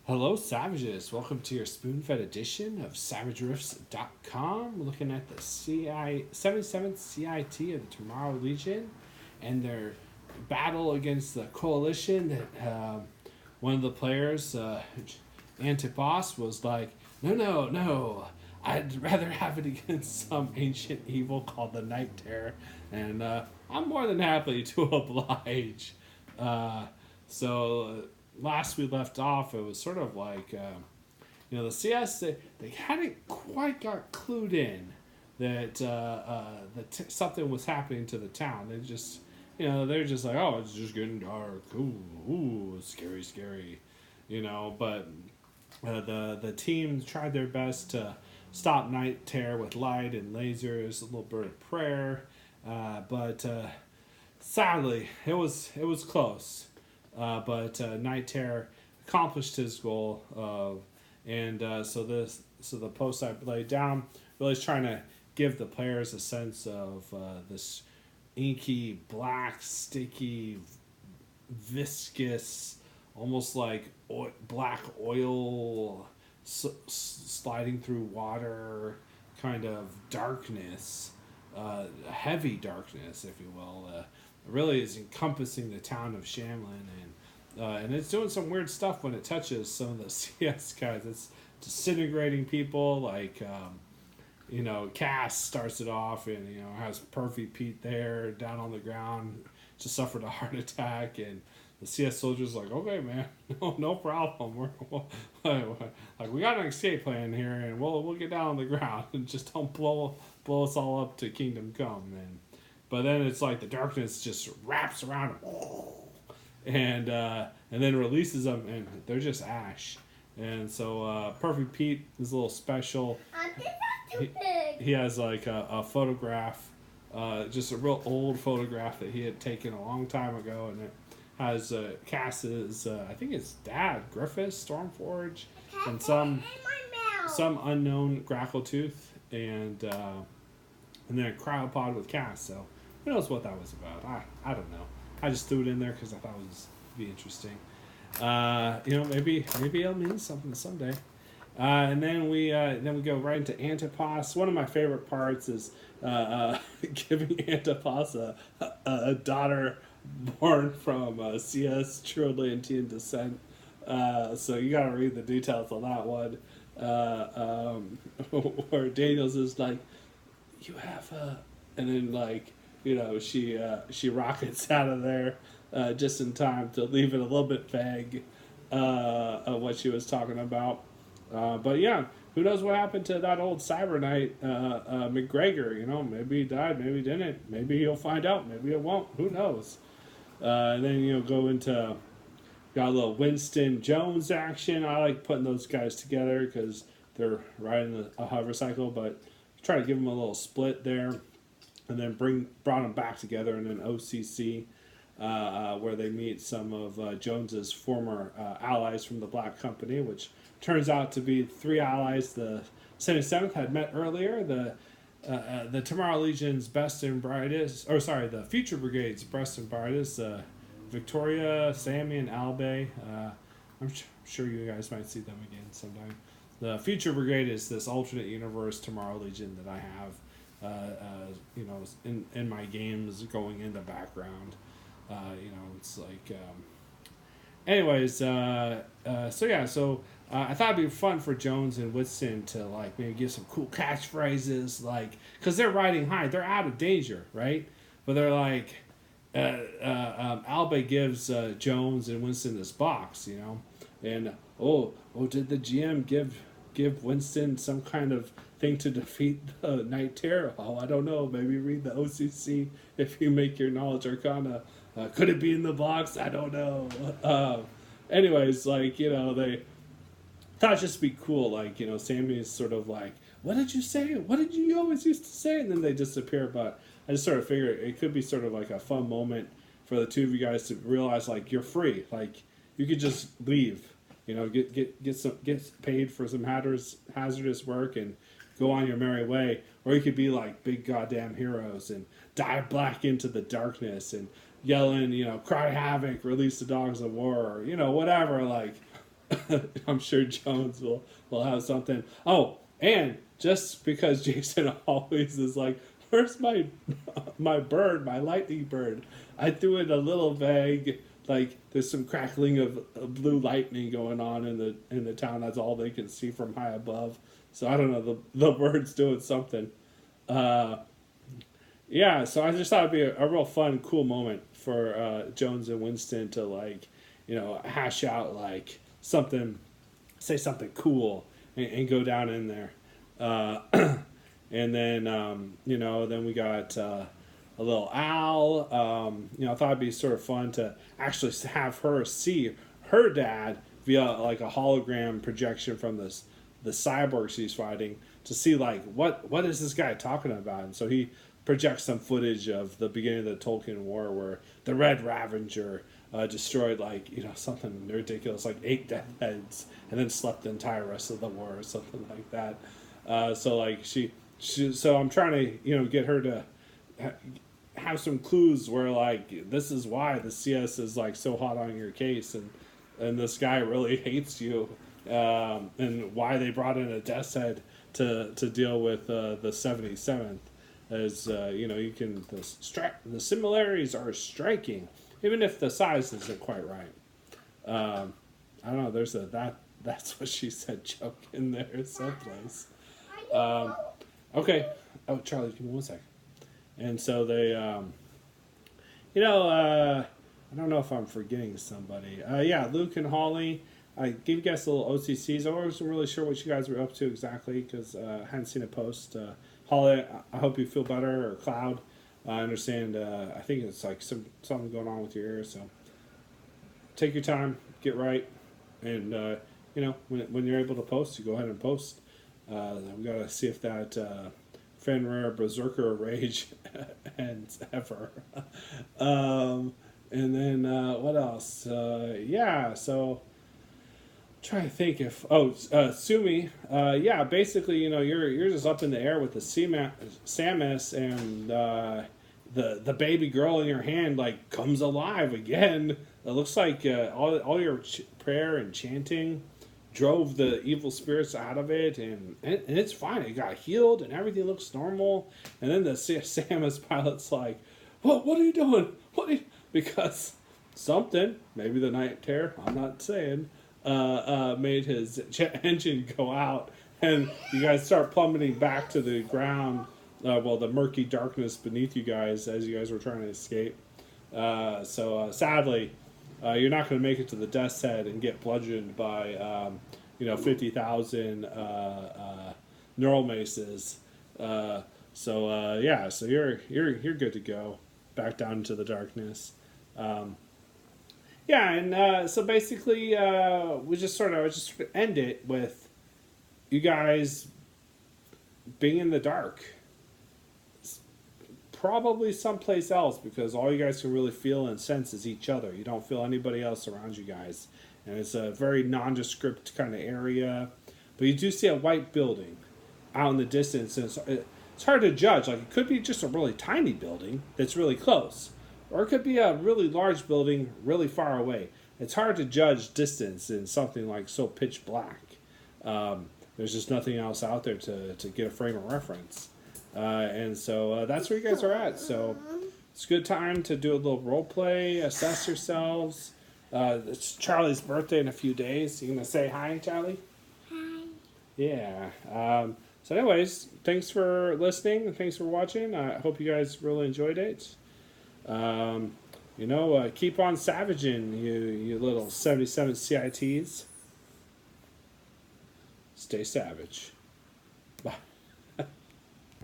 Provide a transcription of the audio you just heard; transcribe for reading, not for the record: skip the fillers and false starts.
Hello, Savages. Welcome to your spoon-fed edition of SavageRiffs.com. We're looking at the 77th CIT of the Tomorrow Legion and their battle against the coalition that one of the players, Antipas, was like, no, I'd rather have it against some ancient evil called the Night Terror, and I'm more than happy to oblige. So last we left off, it was sort of like, the CS, they hadn't quite got clued in that something was happening to the town. They just, they're just like, oh, it's just getting dark. Ooh, scary, scary. But the team tried their best to stop Night Terror with light and lasers, a little bit of prayer, but sadly, it was close. But Night Terror accomplished his goal, so the post I laid down really is trying to give the players a sense of this inky, black, sticky, viscous, almost like black oil sliding through water kind of darkness, heavy darkness, if you will. Really is encompassing the town of Shamlin, and it's doing some weird stuff when it touches some of the CS guys. It's disintegrating people, like Cass starts it off, and has Perfy Pete there down on the ground, just suffered a heart attack, and the CS soldiers like, okay, man, no problem. Like we got an escape plan here, and we'll get down on the ground and just don't blow us all up to Kingdom Come. But then it's like the darkness just wraps around them, and then releases them, and they're just ash. And so Perfect Pete is a little special. He has like a photograph, just a real old photograph that he had taken a long time ago, and it has Cass's, I think it's dad, Griffith Stormforge, and some unknown Grackletooth, and then a cryopod with Cass. So who knows what that was about? I don't know. I just threw it in there because I thought it would be interesting. Maybe it'll mean something someday. And then we go right into Antipas. One of my favorite parts is giving Antipas a daughter born from CS True Atlantean descent. So you gotta read the details on that one. Where Daniels is like, you have and then like she rockets out of there just in time to leave it a little bit vague of what she was talking about. But yeah, who knows what happened to that old Cyber Knight McGregor? Maybe he died, maybe he didn't. Maybe he'll find out, maybe it won't. Who knows? And then go into got a little Winston Jones action. I like putting those guys together because they're riding a hover cycle, but try to give them a little split there, and then brought them back together in an OCC where they meet some of Jones's former allies from the Black Company, which turns out to be three allies the 77th had met earlier. The Tomorrow Legion's best and brightest, the Future Brigade's best and brightest, Victoria, Sammy, and Albe. I'm sure you guys might see them again sometime. The Future Brigade is this alternate universe Tomorrow Legion that I have, in my games going in the background. It's like, anyways, I thought it'd be fun for Jones and Whitson to like maybe give some cool catchphrases, like, because they're riding high, they're out of danger, right? But they're like, Albe gives Jones and Winston this box, and did the GM give Winston some kind of thing to defeat the Night Terror? Oh, I don't know. Maybe read the OCC if you make your Knowledge Arcana. Could it be in the box? I don't know. Anyways, they thought it'd just be cool. Sammy is sort of like, what did you say? What did you always used to say? And then they disappear. But I just sort of figured it could be sort of like a fun moment for the two of you guys to realize, like, you're free. Like, you could just leave. Get paid for some hazardous work and go on your merry way, or you could be like big goddamn heroes and dive black into the darkness and yelling, cry havoc, release the dogs of war, or whatever. Like, I'm sure Jones will have something. Oh, and just because Jason always is like, "Where's my bird, my lightning bird?" I threw in a little vague, like there's some crackling of blue lightning going on in the town. That's all they can see from high above. So I don't know. The bird's doing something. Uh, yeah. So I just thought it'd be a real fun, cool moment for Jones and Winston to like, hash out like something, say something cool, and go down in there. And then then we got a little owl. I thought it'd be sort of fun to actually have her see her dad via like a hologram projection from the cyborg she's fighting to see like what is this guy talking about. And so he projects some footage of the beginning of the Tolkien War where the Red Ravenger destroyed like something ridiculous like 8 death heads and then slept the entire rest of the war or something like that. So like she so I'm trying to get her to have some clues where like this is why the CS is like so hot on your case and this guy really hates you, and why they brought in a death's head to deal with the 77th. As you can the similarities are striking, even if the size isn't quite right. I don't know. There's that's what she said joke in there someplace. Okay. Oh, Charlie, give me 1 second. And so they, I don't know if I'm forgetting somebody. Yeah, Luke and Holly. I gave you guys a little OCCs. I wasn't really sure what you guys were up to exactly because I hadn't seen a post. Holly, I hope you feel better. Or Cloud, I understand. I think it's like something going on with your ear. So take your time, get right, and when you're able to post, you go ahead and post. We gotta see if that Fenrir Berserker Rage ends ever. And then what else? Yeah, so trying to think if Sumi, yeah, basically you're just up in the air with the Samus and the baby girl in your hand like comes alive again. It looks like all your prayer and chanting drove the evil spirits out of it, and it's fine. It got healed, and everything looks normal. And then the Samus pilot's like, what are you doing? Because something, maybe the Night Terror, I'm not saying, made his engine go out, and you guys start plummeting back to the ground. The murky darkness beneath you guys as you guys were trying to escape. So sadly, you're not going to make it to the death's head and get bludgeoned by 50,000 neural maces. So you're good to go back down into the darkness. So basically we just sort of end it with you guys being in the dark. Probably someplace else because all you guys can really feel and sense is each other. You don't feel anybody else around you guys. And it's a very nondescript kind of area. But you do see a white building out in the distance. And it's hard to judge. Like, it could be just a really tiny building that's really close. Or it could be a really large building really far away. It's hard to judge distance in something like so pitch black. There's just nothing else out there to get a frame of reference. And so that's where you guys are at. So it's a good time to do a little role play, assess yourselves. It's Charlie's birthday in a few days. You gonna say hi, Charlie? Hi. Yeah. So anyways, thanks for listening and thanks for watching. I hope you guys really enjoyed it. Keep on savaging, you little 77 CITs. Stay savage.